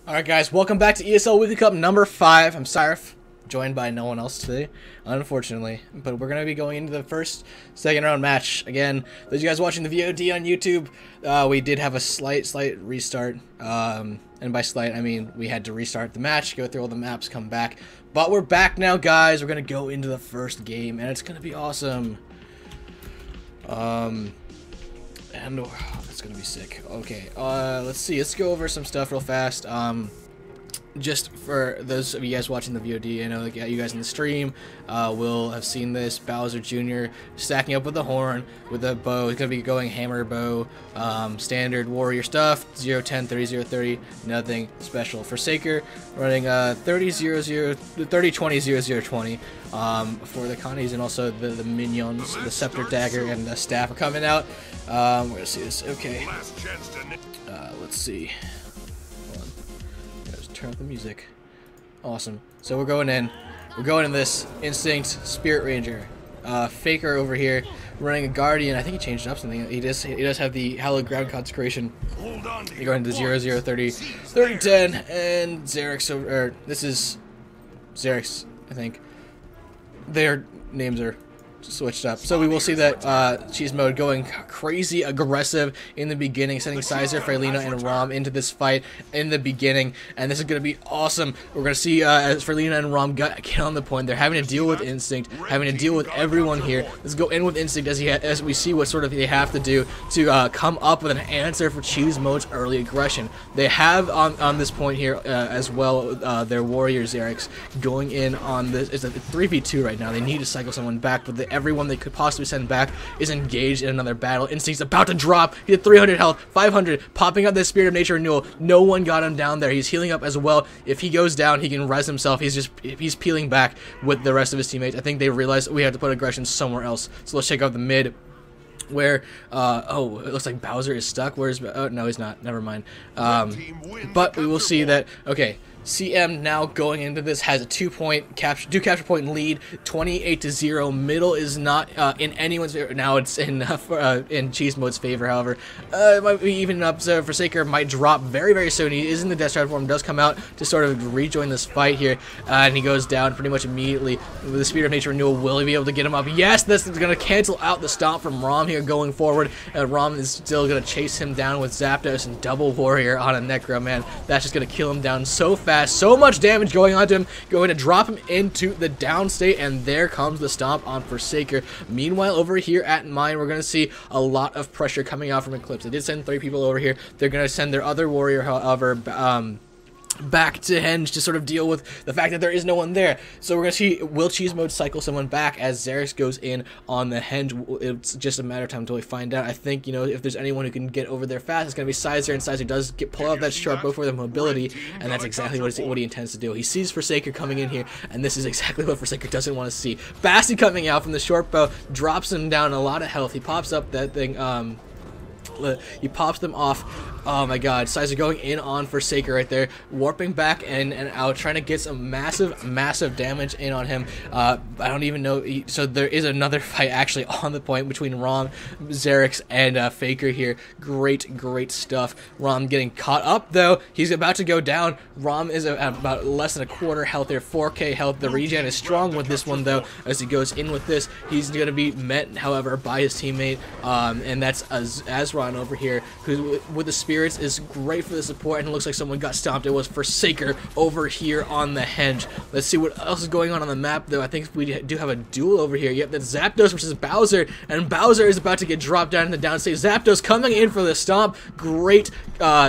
Alright guys, welcome back to ESL Weekly Cup number 5. I'm Sireph, joined by no one else today, unfortunately. But we're going to be going into the second round match. Again, those of you guys watching the VOD on YouTube, we did have a slight restart. And by slight, I mean we had to restart the match, go through all the maps, come back. But we're back now, guys. We're going to go into the first game, and it's going to be awesome. And it's gonna be sick. Okay, let's see. Let's go over some stuff real fast. Just for those of you guys watching the VOD, I know like, you guys in the stream will have seen this. Bowser Jr. stacking up with the horn, with a bow. He's gonna be going hammer bow, standard warrior stuff. 0-10, 30-0-30, nothing special. Forsaker running 30-0-0, 30-20, 0-0-20 for the Connies, and also the minions, the scepter, dagger, and the staff are coming out. We're gonna see this. Okay. Let's see. Hold on. Just turn up the music. Awesome. So we're going in. We're going in this Instinct Spirit Ranger. Faker over here running a Guardian. I think he changed up something. He does have the Hallowed Ground Consecration. You're going to 0-0-30, 30-10, and Xerix over. This is Xerix, I think. Their names are switched up. So we will see that Cheese Mode going crazy aggressive in the beginning, sending Sizer, Frelina, and Rom into this fight in the beginning, and this is going to be awesome. We're going to see as Frelina and Rom get on the point. They're having to deal with Instinct, having to deal with everyone here. Let's go in with Instinct as we see what sort of they have to do to come up with an answer for Cheese Mode's early aggression. They have on this point here as well their Warrior Xerix going in on this. It's a 3v2 right now. They need to cycle someone back, but everyone they could possibly send back is engaged in another battle. Instinct's about to drop. He had 300 health, 500, popping up this Spirit of Nature renewal. No one got him down there. He's healing up as well. If he goes down, he can res himself. He's peeling back with the rest of his teammates. I think they realized we have to put aggression somewhere else. So let's check out the mid, where oh, it looks like Bowser is stuck. Where's no, he's not. Never mind. But we will see that. Okay. CM now going into this has a 2-point capture point lead, 28-0. Middle is not in anyone's favor. Now it's in Cheese Mode's favor. However, it might be even up. So Forsaker might drop very soon. He is in the Death Stride form. Does come out to sort of rejoin this fight here, and he goes down pretty much immediately. With the Spirit of Nature renewal, will he be able to get him up? Yes, this is going to cancel out the stomp from Rom here going forward. Rom is still going to chase him down with Zapdos and double Warrior on a Necro. Man, that's just going to kill him down so fast. So much damage going on to him, going to drop him into the down state, and there comes the stomp on Forsaker. Meanwhile, over here at Mine, we're going to see a lot of pressure coming out from Eclipse. They did send 3 people over here. They're going to send their other warrior, however, back to Henge to sort of deal with the fact that there is no one there. So we're going to see, will Cheese Mode cycle someone back as Xerix goes in on the Henge? It's just a matter of time until we find out. I think, you know, if there's anyone who can get over there fast, it's going to be Sizer, and Sizer does pull out that sharp bow for the mobility, and that's exactly what he intends to do. He sees Forsaker coming in here, and this is exactly what Forsaker doesn't want to see. Basti coming out from the short bow, drops him down a lot of health. He pops up that thing, he pops them off. Oh my god, Sizer going in on Forsaker right there, warping back and out, trying to get some massive damage in on him. I don't even know, so there is another fight actually on the point between Rom, Xerix, and Faker here. Great stuff. Rom getting caught up though. He's about to go down. Rom is at about less than a quarter health there, 4k health. The regen is strong with this one though. As he goes in with this, he's going to be met, however, by his teammate, and that's Azron over here, who with the Spirits is great for the support, and it looks like someone got stomped. It was Forsaker over here on the Henge. Let's see what else is going on the map though. I think we do have a duel over here. Yep, that's Zapdos versus Bowser, and Bowser is about to get dropped down in the downstate. Zapdos coming in for the stomp. Great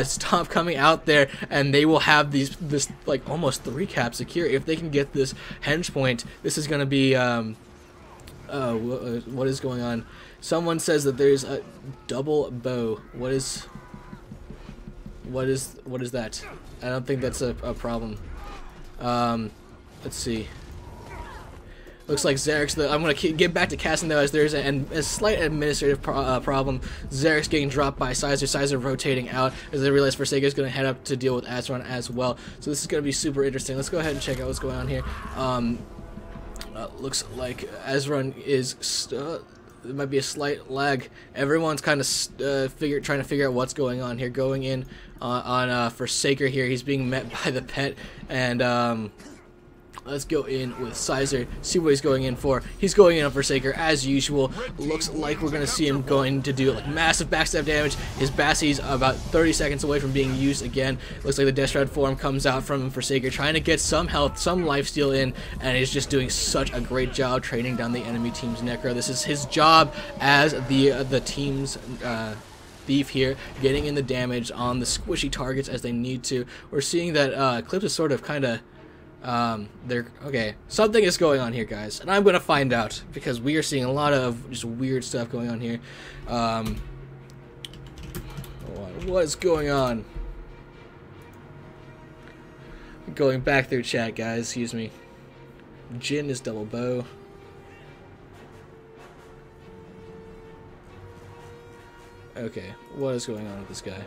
stomp coming out there, and they will have this like almost 3 cap secure. If they can get this Henge point, this is going to be what is going on? Someone says that there's a double bow. What is that? I don't think that's a problem. Let's see. Looks like Xerix, I'm going to get back to casting though, as there's a slight administrative problem. Xerix getting dropped by Sizer, Sizer rotating out as they realize Forsaker is going to head up to deal with Azron as well. So this is going to be super interesting. Let's go ahead and check out what's going on here. Looks like Azron is there might be a slight lag. Everyone's kind of trying to figure out what's going on here. Going in on Forsaker here. He's being met by the pet, and let's go in with Sizer, see what he's going in for. He's going in on Forsaker as usual. Looks like we're going to see him going to do like massive backstab damage. His Bassie's about 30 seconds away from being used again. Looks like the Death Shroud form comes out from Forsaker, trying to get some health, some lifesteal in, and he's just doing such a great job training down the enemy team's Necro. This is his job as the team's thief here, getting in the damage on the squishy targets as they need to. We're seeing that Eclipse is sort of kind of okay, something is going on here, guys, and I'm gonna find out because we are seeing a lot of just weird stuff going on here. What is going on? Going back through chat, guys, excuse me. Jin is double bow. Okay, what is going on with this guy?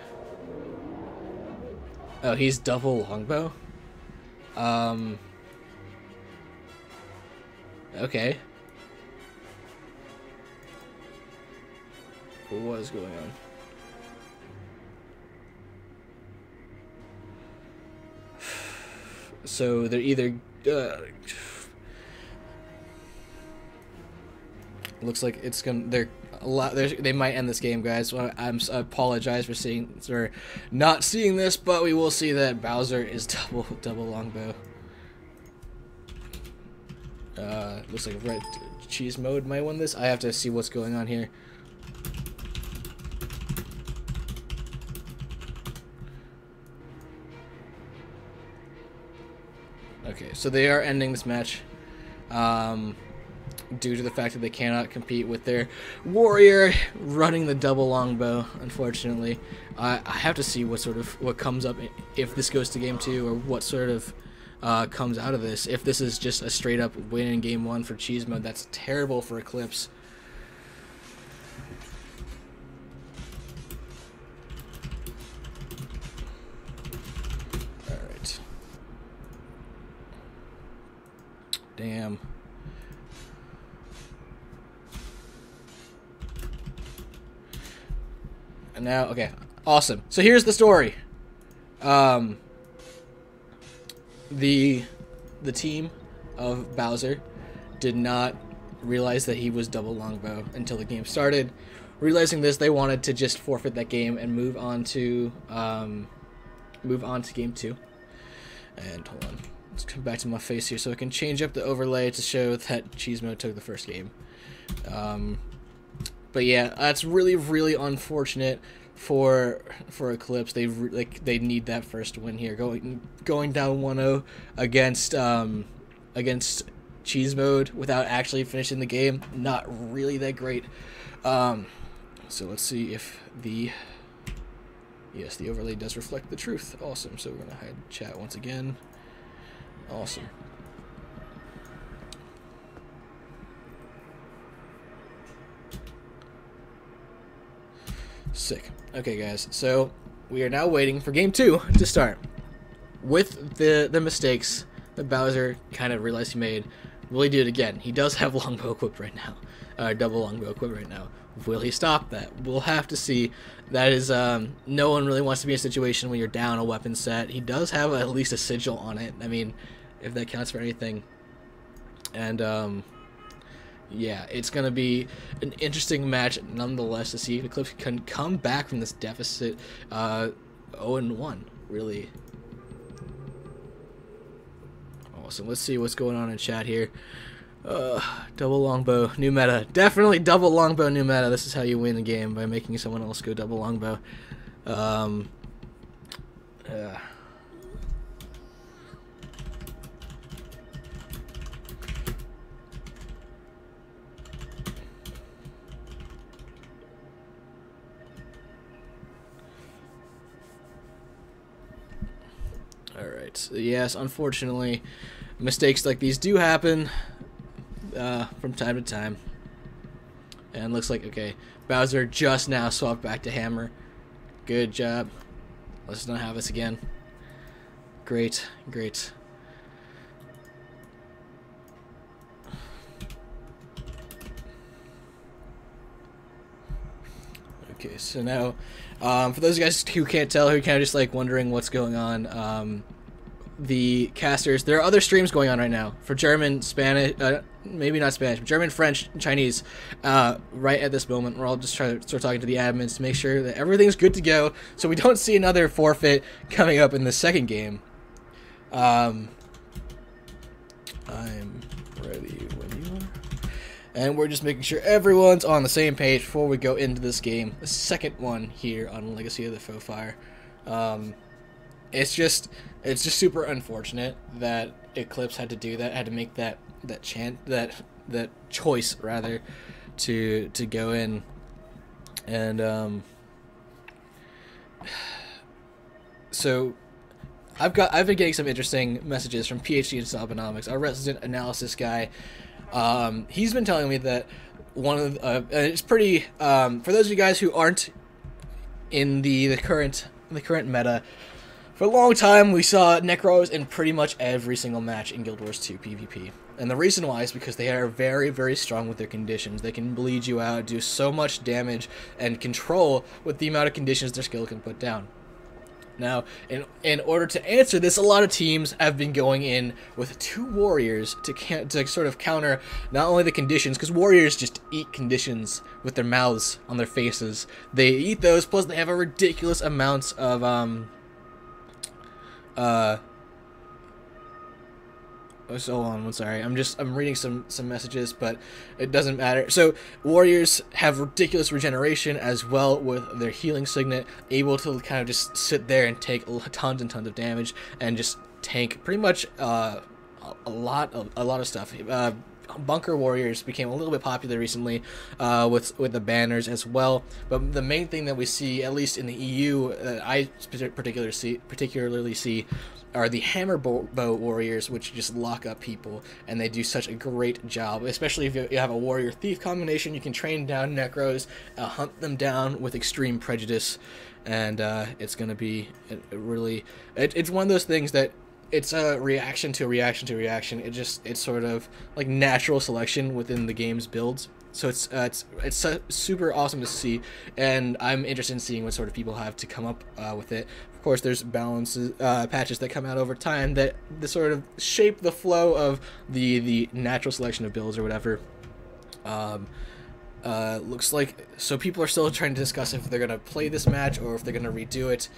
Oh, he's double longbow? Okay. What is going on? So they're either looks like it's gonna they might end this game, guys. So I apologize for not seeing this, but we will see that Bowser is double longbow. Looks like red cheese mode might win this. I have to see what's going on here. Okay, so they are ending this match due to the fact that they cannot compete with their warrior running the double longbow, unfortunately. I have to see what comes up if this goes to game 2, or what sort of comes out of this. If this is just a straight up win in game 1 for cheese mode, that's terrible for Eclipse. Alright. Damn. And now, okay, awesome. So here's the story. The team of Bowser did not realize that he was double longbow until the game started. Realizing this, they wanted to just forfeit that game and move on to game 2. And hold on, let's come back to my face here so I can change up the overlay to show that cheese mode took the first game. But yeah, that's really unfortunate for Eclipse. They need that first win here. Going down 1-0 against cheese mode without actually finishing the game, not really that great. So let's see if the overlay does reflect the truth. Awesome. So we're gonna hide chat once again. Awesome. Sick. Okay, guys, so we are now waiting for game 2 to start. With the mistakes that Bowser kind of realized he made, will he do it again? He does have longbow equipped right now, double longbow equipped right now. Will he stop that? We'll have to see. That is, no one really wants to be in a situation when you're down a weapon set. He does have at least a sigil on it. I mean, if that counts for anything. And, yeah, it's going to be an interesting match nonetheless to see if Eclipse can come back from this deficit 0-1, really. Awesome. Let's see what's going on in chat here. Double longbow, new meta. Definitely double longbow, new meta. This is how you win the game, by making someone else go double longbow. Alright, yes, unfortunately, mistakes like these do happen from time to time. And looks like, okay, Bowser just now swapped back to Hammer. Good job. Let's not have this again. Great, great. Okay, so now, for those guys who can't tell, who kind of just like wondering what's going on, the casters, there are other streams going on right now for German, Spanish, maybe not Spanish, but German, French, Chinese. Right at this moment, we're all just trying to start talking to the admins to make sure that everything's good to go, so we don't see another forfeit coming up in the second game. I'm ready when you are. And we're just making sure everyone's on the same page before we go into this game. The second one here on Legacy of the Faux Fire. It's just super unfortunate that Eclipse had to do that, had to make that choice rather to go in. And so I've been getting some interesting messages from PhD in Stomping, our resident analysis guy. He's been telling me that one of it's pretty for those of you guys who aren't in the current meta. For a long time, we saw Necros in pretty much every single match in Guild Wars 2 PvP. And the reason why is because they are very, very strong with their conditions. They can bleed you out, do so much damage, and control with the amount of conditions their skill can put down. Now, in order to answer this, a lot of teams have been going in with 2 warriors to sort of counter not only the conditions, because warriors just eat conditions with their mouths on their faces. They eat those, plus they have a ridiculous amount of so hold on, sorry. I'm reading some messages, but it doesn't matter. So warriors have ridiculous regeneration as well with their healing signet, able to kind of just sit there and take tons and tons of damage and just tank pretty much a lot of stuff. Bunker warriors became a little bit popular recently with the banners as well, but the main thing that we see, at least in the EU, that I particularly see are the hammer bow warriors, which just lock up people, and they do such a great job, especially if you have a warrior thief combination. You can train down necros, hunt them down with extreme prejudice, and it's gonna be it's one of those things that it's a reaction to reaction to reaction. It's sort of like natural selection within the game's builds. So it's super awesome to see, and I'm interested in seeing what sort of people have to come up with it. Of course, there's patches that come out over time that sort of shape the flow of the natural selection of builds or whatever. Looks like, so people are still trying to discuss if they're gonna play this match or if they're gonna redo it.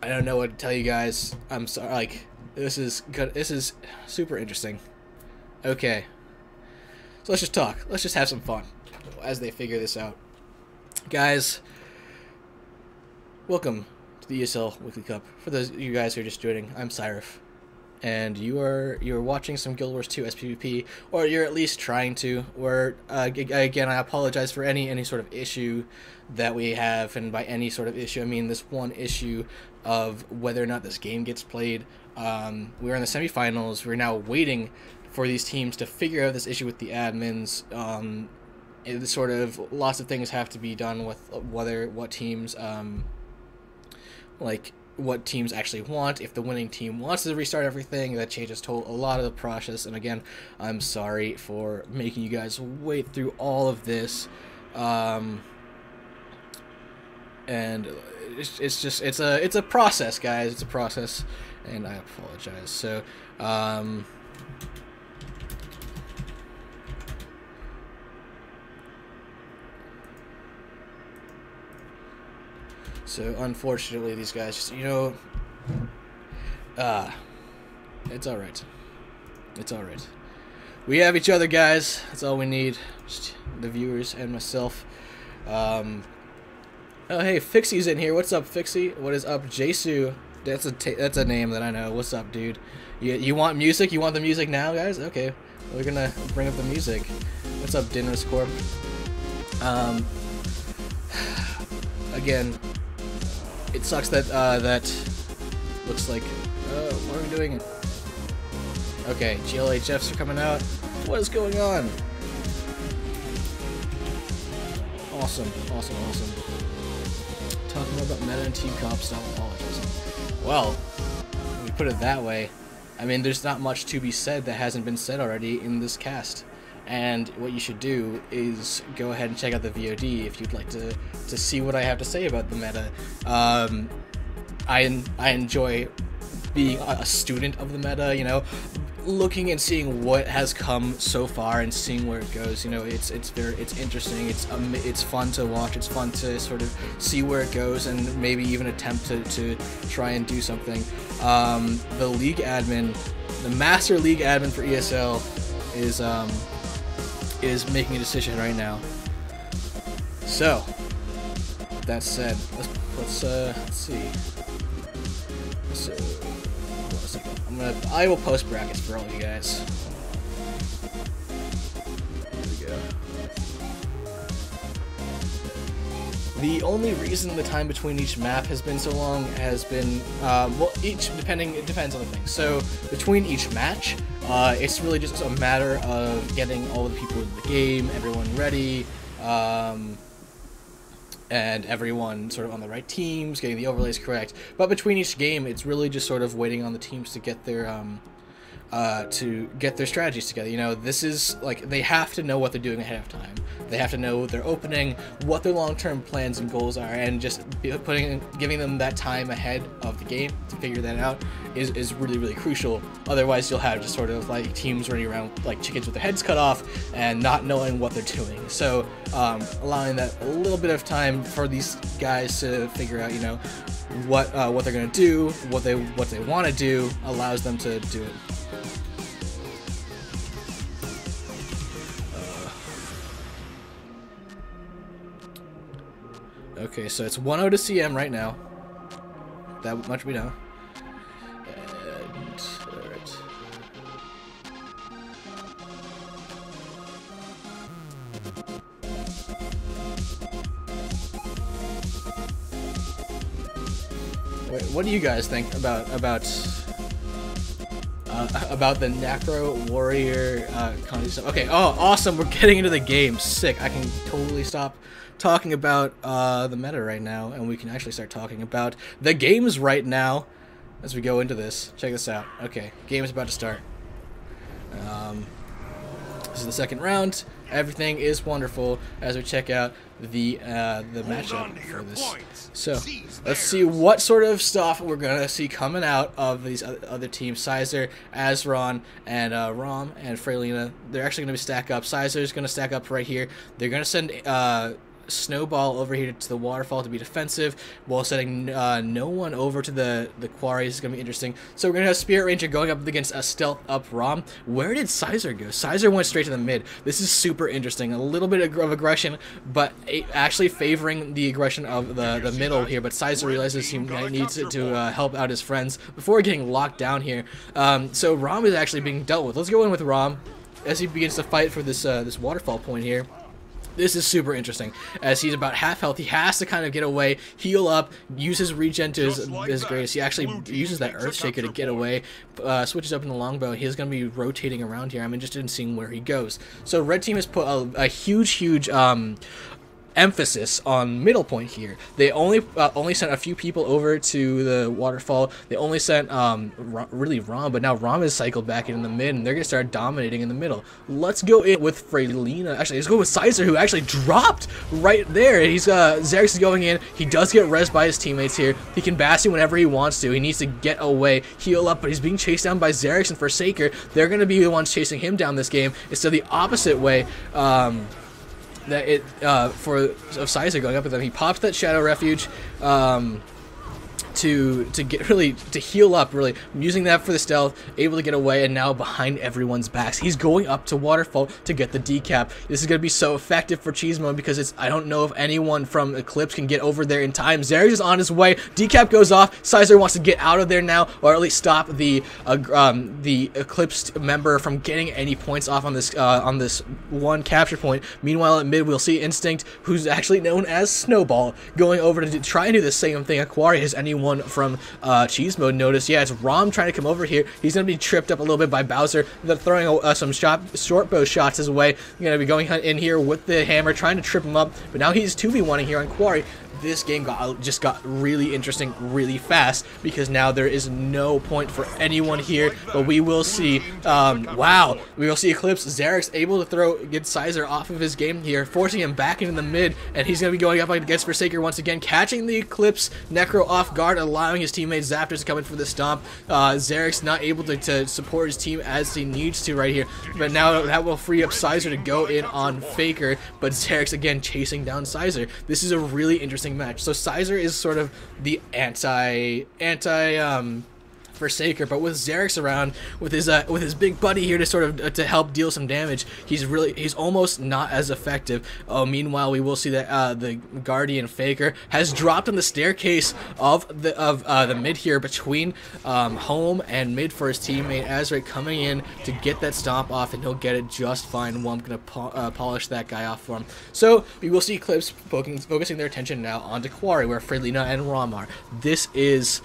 I don't know what to tell you guys. I'm sorry. Like, this is good. This is super interesting. Okay, so let's just talk. Let's just have some fun as they figure this out, guys. Welcome to the ESL Weekly Cup. For those of you guys who are just joining, I'm Sireph, and you're watching some Guild Wars 2 sPvP, or you're at least trying to. Or again, I apologize for any sort of issue that we have, and by any sort of issue, I mean this one issue of whether or not this game gets played. We're in the semifinals. We're now waiting for these teams to figure out this issue with the admins. It's sort of lots of things have to be done with what teams what teams actually want. If the winning team wants to restart everything, that changes a lot of the process. And again, I'm sorry for making you guys wait through all of this. And it's a process, guys. It's a process, and I apologize. So unfortunately, these guys just, it's all right. It's all right. We have each other, guys. That's all we need. Just the viewers and myself. Oh, hey, Fixie's in here. What's up, Fixie? What is up, Jesu? That's a name that I know. What's up, dude? You want music? You want the music now, guys? Okay, we're gonna bring up the music. What's up, Dinner's Corp? Again, it sucks that that looks like. What are we doing? Okay, GLHFs are coming out. What is going on? Awesome, awesome, awesome. Talking more about meta and team comp style apologism. Well, when we put it that way, I mean, there's not much to be said that hasn't been said already in this cast. And what you should do is go ahead and check out the VOD if you'd like to see what I have to say about the meta. I enjoy being a student of the meta, you know, looking and seeing what has come so far and seeing where it goes. You know, it's interesting. It's fun to watch. It's fun to sort of see where it goes and maybe even attempt to try and do something. The league admin, the master league admin for ESL, is making a decision right now. So that said, let's see. So, hold on a second. I will post brackets for all of you guys. Here we go. The only reason the time between each map has been so long has been, well, it depends on the thing. So between each match, it's really just a matter of getting all the people in the game, everyone ready, and everyone sort of on the right teams, getting the overlays correct. But between each game, it's really just sort of waiting on the teams to get their strategies together. You know, this is like, they have to know what they're doing ahead of time. They have to know what they're opening, what their long-term plans and goals are, and just giving them that time ahead of the game to figure that out is really, really crucial. Otherwise, you'll have just sort of like teams running around like chickens with their heads cut off and not knowing what they're doing. So allowing that a little bit of time for these guys to figure out, you know, what they're gonna do, what they want to do, allows them to do it. Okay, so it's 1-0 to CM right now. That much we know. And, alright. Wait, what do you guys think about the Necro Warrior Conti stuff? Okay, oh, awesome, we're getting into the game. Sick. I can totally stop talking about the meta right now, and we can actually start talking about the games right now as we go into this. Check this out. Okay, game is about to start. This is the second round. Everything is wonderful as we check out the matchup for this. So let's see what sort of stuff we're gonna see coming out of these other teams. Sizer, Azron, and Rom and Freylina. They're actually gonna be stack up. Sizer's gonna stack up right here. They're gonna send Snowball over here to the waterfall to be defensive, while setting no one over to the quarry. This is going to be interesting. So we're going to have Spirit Ranger going up against a stealth up Rom. Where did Sizer go? Sizer went straight to the mid. This is super interesting. A little bit of aggression, but actually favoring the aggression of the middle here. But Sizer realizes he needs to help out his friends before getting locked down here. So Rom is actually being dealt with. Let's go in with Rom as he begins to fight for this this waterfall point here. This is super interesting, as he's about half health. He has to kind of get away, heal up, use his regen to his greatest. He actually uses that Earthshaker to get away, switches up in the longbow. He's going to be rotating around here. I'm interested in seeing where he goes. So Red Team has put a huge emphasis on middle point here. They only sent a few people over to the waterfall. They only sent really Rom, but now Rom is cycled back in the mid, and they're gonna start dominating in the middle. Let's go in with Freylina. Actually, let's go with Sizer, who actually dropped right there. He's Xerxes is going in. He does get res by his teammates here. He can Bastion whenever he wants to. He needs to get away, heal up, but he's being chased down by Xerxes and Forsaker. They're gonna be the ones chasing him down this game. Instead of the opposite way. Of Sizer going up with them. He pops that Shadow Refuge to heal up, really using that for the stealth, able to get away, and now behind everyone's backs. He's going up to waterfall to get the decap. This is going to be so effective for Cheese Mode because I don't know if anyone from Eclipse can get over there in time. Xerxes is on his way. Decap goes off. Sizer wants to get out of there now, or at least stop the Eclipse member from getting any points off on this one capture point. Meanwhile, at mid, we'll see Instinct, who's actually known as Snowball, going over to try and do the same thing. Aquari has anyone from Cheese Mode noticed. Yeah, it's Rom trying to come over here. He's going to be tripped up a little bit by Bowser. They're throwing some short bow shots his way. Going to be going in here with the hammer, trying to trip him up. But now he's 2v1ing here on Quarry. this game just got really interesting really fast, because now there is no point for anyone here, but we will see, wow, we will see Eclipse. Xerix able to get Sizer off of his game here, forcing him back into the mid, and he's going to be going up against Forsaker once again, catching the Eclipse Necro off guard, allowing his teammate Zapdos to come in for the stomp. Xerix not able to support his team as he needs to right here, but now that will free up Sizer to go in on Faker, but Xerix again chasing down Sizer. This is a really interesting match. So Sizer is sort of the anti Forsaker, but with Xerix around, with his big buddy here to sort of to help deal some damage, he's almost not as effective. Meanwhile, we will see that the Guardian Faker has dropped on the staircase of the mid here between home and mid for his teammate Azra, coming in to get that stomp off, and he'll get it just fine. Well, I'm gonna polish that guy off for him. So we will see Eclipse focusing their attention now onto Quarry, where Frelina and Rom are. This is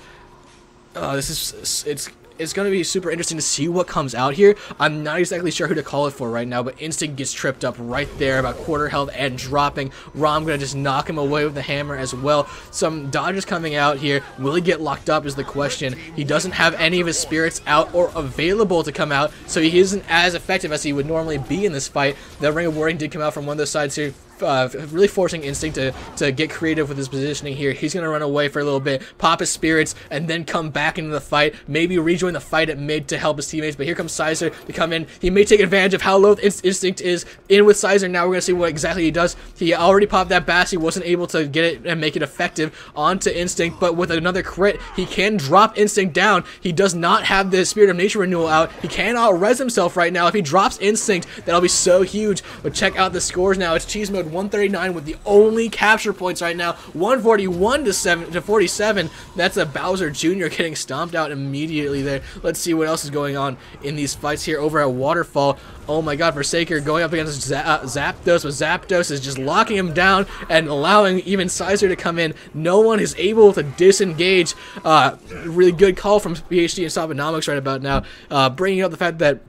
it's going to be super interesting to see what comes out here. I'm not exactly sure who to call it for right now, but Instinct gets tripped up right there, about quarter health and dropping. Rom going to just knock him away with the hammer as well. Some dodges coming out here. Will he get locked up is the question. He doesn't have any of his spirits out or available to come out, so he isn't as effective as he would normally be in this fight. The Ring of Warning did come out from one of those sides here, really forcing Instinct to get creative with his positioning here. He's going to run away for a little bit, pop his spirits, and then come back into the fight, maybe rejoin the fight at mid to help his teammates, but here comes Sizer to come in. He may take advantage of how low Instinct is in with Sizer. Now we're going to see what exactly he does. He already popped that Bass. He wasn't able to get it and make it effective onto Instinct, but with another crit, he can drop Instinct down. He does not have the Spirit of Nature Renewal out. He cannot res himself right now. If he drops Instinct, that'll be so huge. But check out the scores now. It's Cheese Mode 139 with the only capture points right now, 141 to 47. That's a Bowser Jr. getting stomped out immediately there. Let's see what else is going on in these fights here over at Waterfall. Oh my god, Forsaker going up against Zapdos, but Zapdos is just locking him down and allowing even Sizer to come in. No one is able to disengage. Really good call from PhD and Sobonomics right about now, bringing up the fact that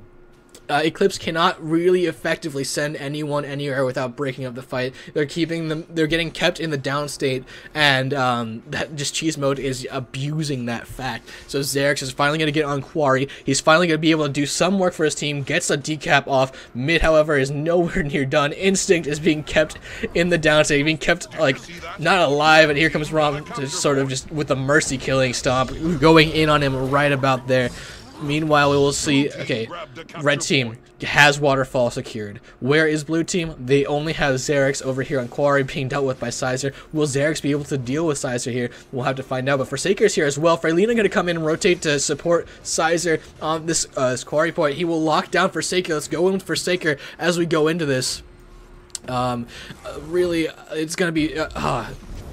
Eclipse cannot really effectively send anyone anywhere without breaking up the fight. They're getting kept in the down state, and that just Cheese Mode is abusing that fact. So Xerix is finally going to get on Quarry. He's finally going to be able to do some work for his team, gets a decap off. Mid, however, is nowhere near done. Instinct is being kept in the down state, being kept, like, not alive, and here comes Rom to sort of just with the mercy killing stomp, going in on him right about there. Meanwhile, we will see, okay, red team has Waterfall secured. Where is blue team? They only have Xerix over here on Quarry being dealt with by Sizer. Will Xerix be able to deal with Sizer here? We'll have to find out, but Forsaker's here as well. Frelina going to come in and rotate to support Sizer on this Quarry point. He will lock down Forsaker. Let's go in with Forsaker as we go into this. Really, it's going to be...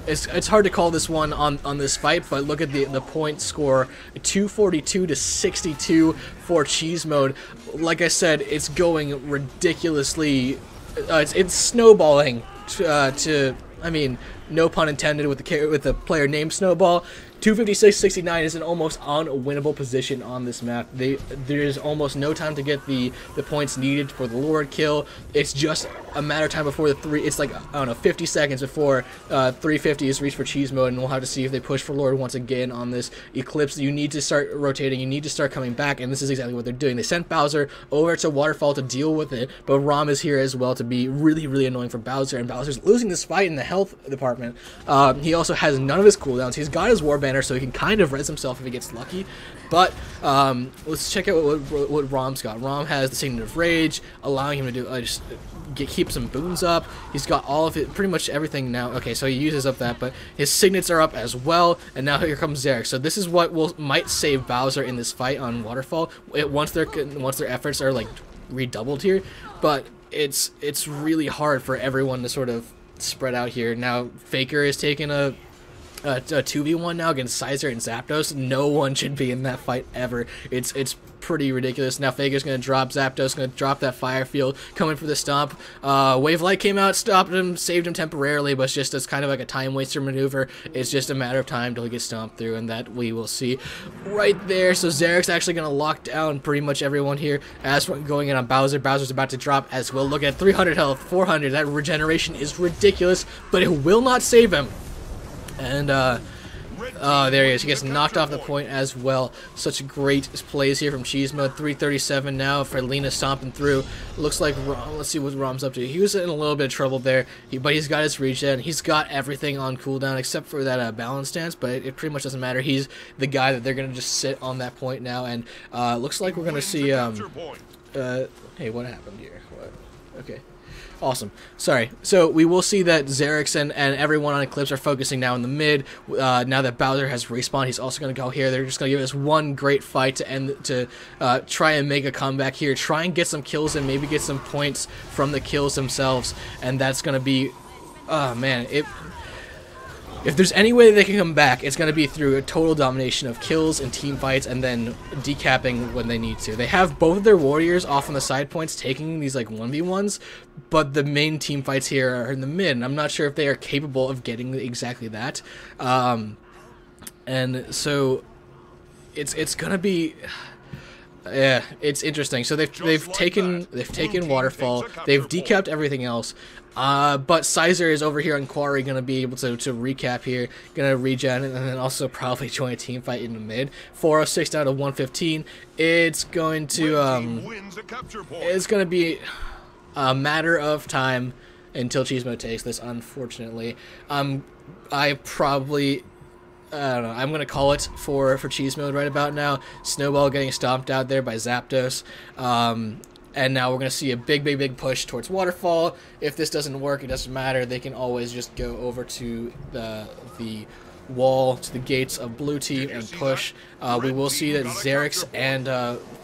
It's hard to call this one on this fight, but look at the point score, 242 to 62 for Cheese Mode. Like I said, it's going ridiculously. It's snowballing to I mean, no pun intended with the player named Snowball. 256-69 is an almost unwinnable position on this map. There's almost no time to get the points needed for the Lord kill. It's just a matter of time before it's like, I don't know, 50 seconds before 350 is reached for Cheese Mode, and we'll have to see if they push for Lord once again on this Eclipse. You need to start rotating, you need to start coming back, and this is exactly what they're doing. They sent Bowser over to Waterfall to deal with it, but Rom is here as well to be really, really annoying for Bowser, and Bowser's losing this fight in the health department. He also has none of his cooldowns. He's got his Warband, so he can kind of res himself if he gets lucky. But let's check out what Rom's got. Rom has the Signet of Rage, allowing him to do keep some boons up. He's got all of it, pretty much everything now. Okay, so he uses up that, but his signets are up as well. And now here comes Xerix. So this is what might save Bowser in this fight on Waterfall. Once their efforts are like redoubled here, but it's really hard for everyone to sort of spread out here. Now Faker is taking a 2v1 now against Sizer and Zapdos. No one should be in that fight ever. It's pretty ridiculous. Now Faker's going to drop, Zapdos going to drop that fire field, coming for the stomp. Wave Light came out, stopped him, saved him temporarily, but it's kind of like a time waster maneuver. It's just a matter of time till he gets stomped through, and that we will see right there. So Xerix actually going to lock down pretty much everyone here. As for going in on Bowser, Bowser's about to drop as well. Look at 300 health, 400. That regeneration is ridiculous, but it will not save him. And there he is. He gets knocked off the point as well. Such great plays here from Cheese Mode. 337 now. Frelina stomping through. Looks like Rom. Let's see what Rom's up to. He was in a little bit of trouble there, but he's got his regen. He's got everything on cooldown except for that balance stance, but it pretty much doesn't matter. He's the guy that they're going to just sit on that point now, and looks like we're going to see... hey, what happened here? What? Okay. Awesome. Sorry. So we will see that Xerix and everyone on Eclipse are focusing now in the mid. Now that Bowser has respawned, he's also going to go here. They're just going to give us one great fight to try and make a comeback here. Try and get some kills and maybe get some points from the kills themselves. And that's going to be... Oh, man. If there's any way they can come back, it's going to be through a total domination of kills and team fights and then decapping when they need to. They have both of their warriors off on the side points taking these like 1v1s, but the main team fights here are in the mid, and I'm not sure if they are capable of getting exactly that. And so it's going to be... Yeah, it's interesting. So they've taken Waterfall, they've decapped everything else, but Sizer is over here on Quarry, gonna be able to recap here, gonna regen, and then also probably join a team fight in the mid. 406 down to 115. It's going to be a matter of time until Cheese Mode takes this. Unfortunately, I don't know. I'm going to call it for Cheese Mode right about now. Snowball getting stomped out there by Zapdos. And now we're going to see a big push towards Waterfall. If this doesn't work, it doesn't matter. They can always just go over to the wall, to the gates of Blue Team and push. We will see that Xerix and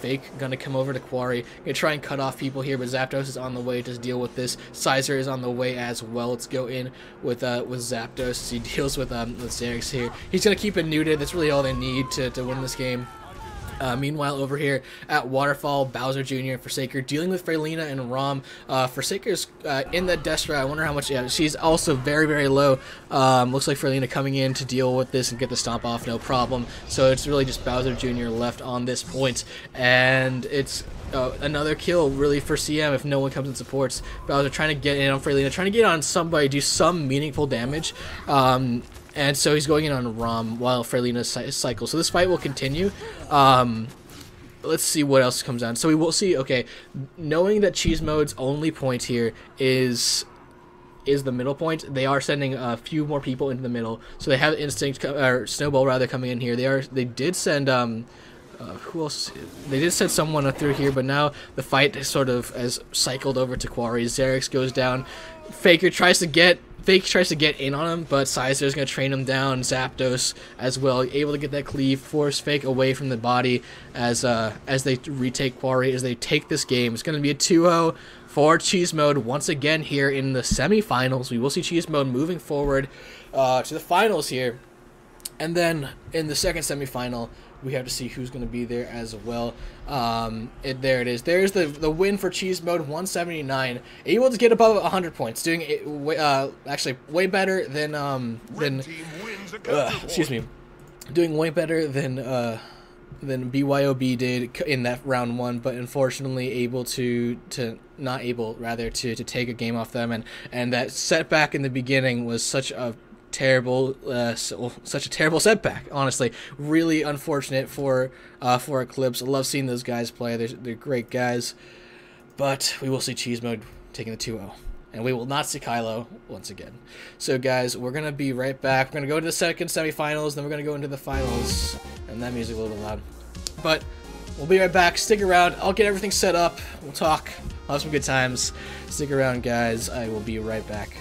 Fake going to come over to Quarry. Going to try and cut off people here, but Zapdos is on the way to deal with this. Sizer is on the way as well. Let's go in with Zapdos. He deals with Xerix here. He's going to keep it neutered. That's really all they need to win this game. Meanwhile, over here at Waterfall, Bowser Jr. and Forsaker dealing with Frelina and Rom. Forsaker's in the Destra. I wonder how much... Yeah, she's also very low. Looks like Frelina coming in to deal with this and get the stomp off, no problem. So it's really just Bowser Jr. left on this point. And it's another kill, really, for CM if no one comes and supports. Bowser trying to get in on Frelina, trying to get on somebody, do some meaningful damage. And so he's going in on Rom while Frelina cycles. So this fight will continue. Let's see what else comes on. So we will see, okay, knowing that Cheese Mode's only point here is the middle point, they are sending a few more people into the middle. So they have Instinct, or Snowball rather, coming in here. They did send, who else? They did send someone through here, but now the fight sort of has cycled over to Quarry. Xerix goes down. Fake tries to get in on him, but Sizer's going to train him down. Zapdos as well, able to get that cleave, force Fake away from the body as they retake Quarry, as they take this game. It's going to be a 2-0 for Cheese Mode once again here in the semifinals. We will see Cheese Mode moving forward to the finals here. And then in the second semifinal, we have to see who's going to be there as well. There it is. There's the win for Cheese Mode, 179. Able to get above 100 points, doing actually way better than excuse me, doing way better than BYOB did in that round one, but unfortunately able to take a game off them, and that setback in the beginning was such a terrible setback. Honestly, really unfortunate for Eclipse. I love seeing those guys play. They're great guys, but we will see Cheese Mode taking the 2-0, and we will not see Kylo once again. So guys, we're gonna be right back. We're gonna go to the second semifinals, then we're gonna go into the finals, and that music a little bit loud, but we'll be right back. Stick around. I'll get everything set up. We'll talk. I'll have some good times. Stick around, guys. I will be right back.